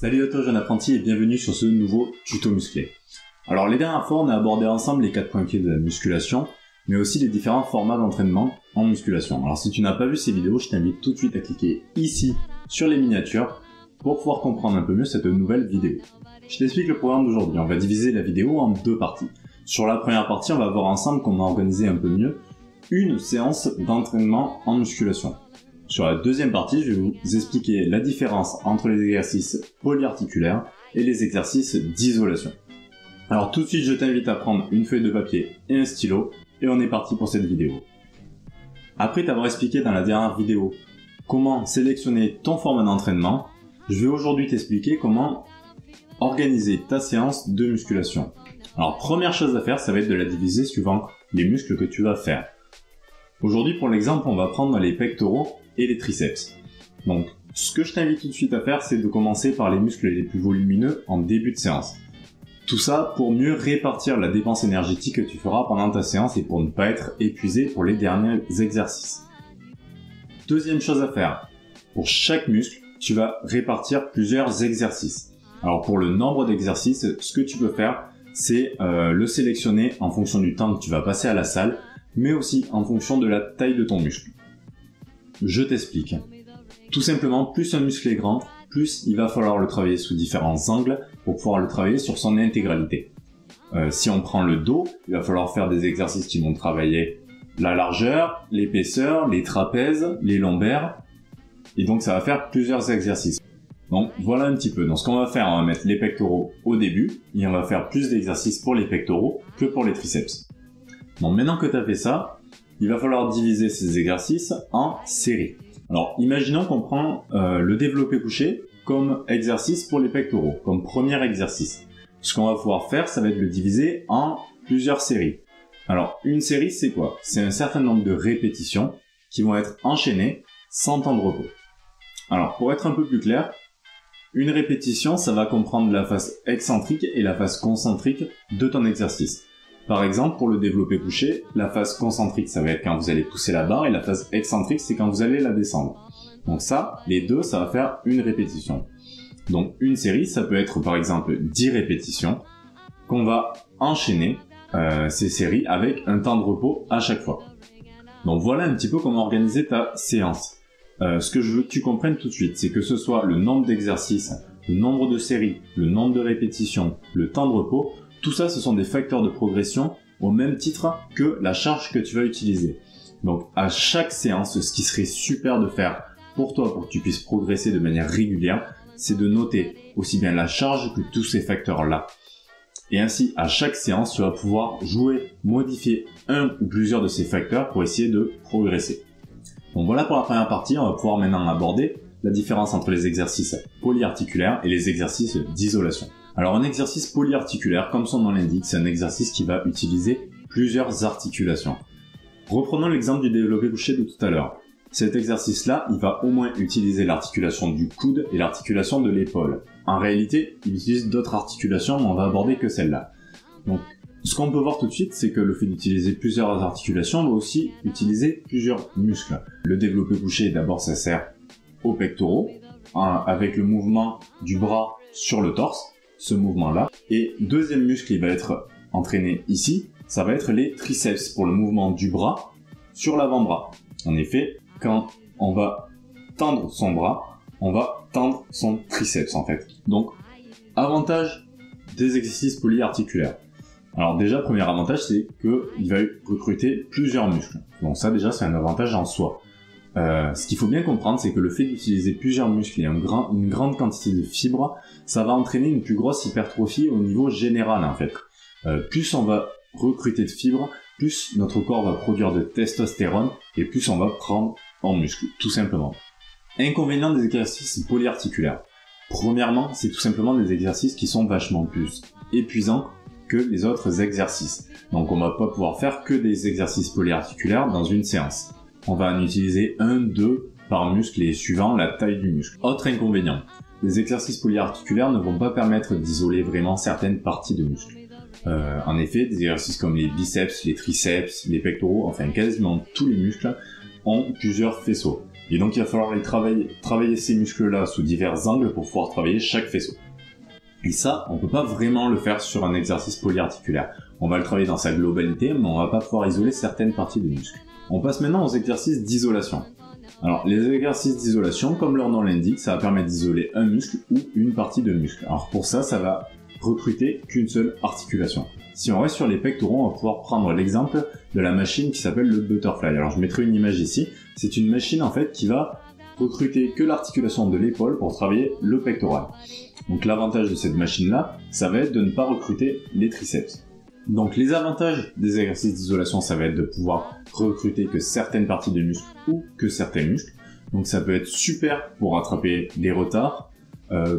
Salut à toi jeune apprenti et bienvenue sur ce nouveau tuto musclé. Alors les dernières fois on a abordé ensemble les 4 points clés de la musculation, mais aussi les différents formats d'entraînement en musculation. Alors si tu n'as pas vu ces vidéos, je t'invite tout de suite à cliquer ici sur les miniatures pour pouvoir comprendre un peu mieux cette nouvelle vidéo. Je t'explique le programme d'aujourd'hui, on va diviser la vidéo en 2 parties. Sur la première partie, on va voir ensemble comment organiser un peu mieux une séance d'entraînement en musculation. Sur la deuxième partie, je vais vous expliquer la différence entre les exercices polyarticulaires et les exercices d'isolation. Alors tout de suite, je t'invite à prendre une feuille de papier et un stylo, et on est parti pour cette vidéo. Après t'avoir expliqué dans la dernière vidéo comment sélectionner ton format d'entraînement, je vais aujourd'hui t'expliquer comment organiser ta séance de musculation. Alors première chose à faire, ça va être de la diviser suivant les muscles que tu vas faire. Aujourd'hui pour l'exemple, on va prendre les pectoraux et les triceps. Donc ce que je t'invite tout de suite à faire, c'est de commencer par les muscles les plus volumineux en début de séance. Tout ça pour mieux répartir la dépense énergétique que tu feras pendant ta séance et pour ne pas être épuisé pour les derniers exercices. Deuxième chose à faire, pour chaque muscle, tu vas répartir plusieurs exercices. Alors pour le nombre d'exercices, ce que tu peux faire, c'est le sélectionner en fonction du temps que tu vas passer à la salle, mais aussi en fonction de la taille de ton muscle. Je t'explique. Tout simplement, plus un muscle est grand, plus il va falloir le travailler sous différents angles pour pouvoir le travailler sur son intégralité. Si on prend le dos, il va falloir faire des exercices qui vont travailler la largeur, l'épaisseur, les trapèzes, les lombaires, et donc ça va faire plusieurs exercices. Donc voilà un petit peu. Donc ce qu'on va faire, on va mettre les pectoraux au début, et on va faire plus d'exercices pour les pectoraux que pour les triceps. Donc maintenant que tu as fait ça, il va falloir diviser ces exercices en séries. Alors imaginons qu'on prend le développé couché comme exercice pour les pectoraux, comme premier exercice. Ce qu'on va pouvoir faire, ça va être le diviser en plusieurs séries. Alors une série, c'est quoi? C'est un certain nombre de répétitions qui vont être enchaînées sans temps de repos. Alors pour être un peu plus clair, une répétition, ça va comprendre la face excentrique et la face concentrique de ton exercice. Par exemple, pour le développé couché, la phase concentrique, ça va être quand vous allez pousser la barre, et la phase excentrique, c'est quand vous allez la descendre. Donc ça, les deux, ça va faire une répétition. Donc une série, ça peut être par exemple 10 répétitions, qu'on va enchaîner ces séries avec un temps de repos à chaque fois. Donc voilà un petit peu comment organiser ta séance. Ce que je veux que tu comprennes tout de suite, c'est que ce soit le nombre d'exercices, le nombre de séries, le nombre de répétitions, le temps de repos, tout ça, ce sont des facteurs de progression au même titre que la charge que tu vas utiliser. Donc, à chaque séance, ce qui serait super de faire pour toi, pour que tu puisses progresser de manière régulière, c'est de noter aussi bien la charge que tous ces facteurs-là. Et ainsi, à chaque séance, tu vas pouvoir jouer, modifier un ou plusieurs de ces facteurs pour essayer de progresser. Donc voilà pour la première partie, on va pouvoir maintenant aborder la différence entre les exercices polyarticulaires et les exercices d'isolation. Alors un exercice polyarticulaire, comme son nom l'indique, c'est un exercice qui va utiliser plusieurs articulations. Reprenons l'exemple du développé couché de tout à l'heure. Cet exercice-là, il va au moins utiliser l'articulation du coude et l'articulation de l'épaule. En réalité, il utilise d'autres articulations, mais on va aborder que celle-là. Donc, ce qu'on peut voir tout de suite, c'est que le fait d'utiliser plusieurs articulations va aussi utiliser plusieurs muscles. Le développé couché, d'abord, ça sert aux pectoraux, avec le mouvement du bras sur le torse, ce mouvement-là. Et deuxième muscle qui va être entraîné ici, ça va être les triceps pour le mouvement du bras sur l'avant-bras. En effet, quand on va tendre son bras, on va tendre son triceps en fait. Donc, avantage des exercices polyarticulaires. Alors déjà, premier avantage, c'est qu'il va recruter plusieurs muscles. Donc ça déjà, c'est un avantage en soi. Ce qu'il faut bien comprendre, c'est que le fait d'utiliser plusieurs muscles et une grande quantité de fibres, ça va entraîner une plus grosse hypertrophie au niveau général en fait. Plus on va recruter de fibres, plus notre corps va produire de testostérone et plus on va prendre en muscle, tout simplement. Inconvénient des exercices polyarticulaires. Premièrement, c'est tout simplement des exercices qui sont vachement plus épuisants que les autres exercices. Donc on va pas pouvoir faire que des exercices polyarticulaires dans une séance. On va en utiliser 1-2 par muscle et suivant la taille du muscle. Autre inconvénient, les exercices polyarticulaires ne vont pas permettre d'isoler vraiment certaines parties de muscles. En effet, des exercices comme les biceps, les triceps, les pectoraux, enfin quasiment tous les muscles ont plusieurs faisceaux. Et donc il va falloir travailler ces muscles-là sous divers angles pour pouvoir travailler chaque faisceau. Et ça, on peut pas vraiment le faire sur un exercice polyarticulaire. On va le travailler dans sa globalité, mais on va pas pouvoir isoler certaines parties du muscle. On passe maintenant aux exercices d'isolation. Alors, les exercices d'isolation, comme leur nom l'indique, ça va permettre d'isoler un muscle ou une partie de muscle. Alors pour ça, ça va recruter qu'une seule articulation. Si on reste sur les pectoraux, on va pouvoir prendre l'exemple de la machine qui s'appelle le butterfly. Alors je mettrai une image ici. C'est une machine en fait qui va recruter que l'articulation de l'épaule pour travailler le pectoral. Donc l'avantage de cette machine-là, ça va être de ne pas recruter les triceps. Donc les avantages des exercices d'isolation, ça va être de pouvoir recruter que certaines parties du muscle ou que certains muscles. Donc ça peut être super pour rattraper des retards,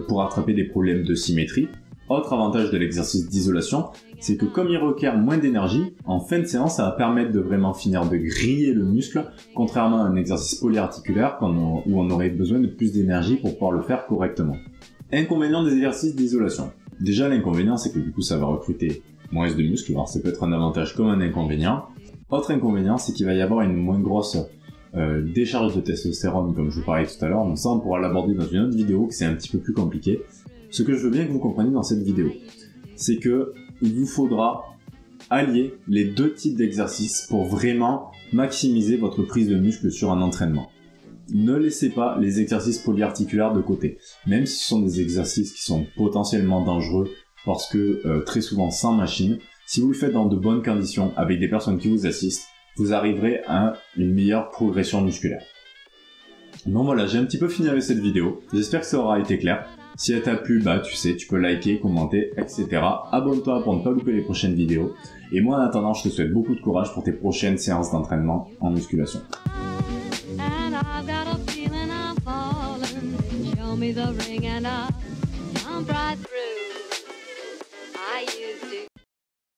pour rattraper des problèmes de symétrie. Autre avantage de l'exercice d'isolation, c'est que comme il requiert moins d'énergie, en fin de séance, ça va permettre de vraiment finir de griller le muscle, contrairement à un exercice polyarticulaire où on aurait besoin de plus d'énergie pour pouvoir le faire correctement. Inconvénient des exercices d'isolation. Déjà, l'inconvénient, c'est que du coup, ça va recruter moins de muscles. Alors, ça peut être un avantage comme un inconvénient. Autre inconvénient, c'est qu'il va y avoir une moins grosse décharge de testostérone, comme je vous parlais tout à l'heure. Donc ça, on pourra l'aborder dans une autre vidéo, que c'est un petit peu plus compliqué. Ce que je veux bien que vous compreniez dans cette vidéo, c'est que il vous faudra allier les deux types d'exercices pour vraiment maximiser votre prise de muscle sur un entraînement. Ne laissez pas les exercices polyarticulaires de côté, même si ce sont des exercices qui sont potentiellement dangereux parce que très souvent sans machine. Si vous le faites dans de bonnes conditions avec des personnes qui vous assistent, vous arriverez à une meilleure progression musculaire. Donc voilà, j'ai un petit peu fini avec cette vidéo. J'espère que ça aura été clair. Si elle t'a plu, bah tu sais, tu peux liker, commenter, etc. Abonne-toi pour ne pas louper les prochaines vidéos. Et moi en attendant, je te souhaite beaucoup de courage pour tes prochaines séances d'entraînement en musculation.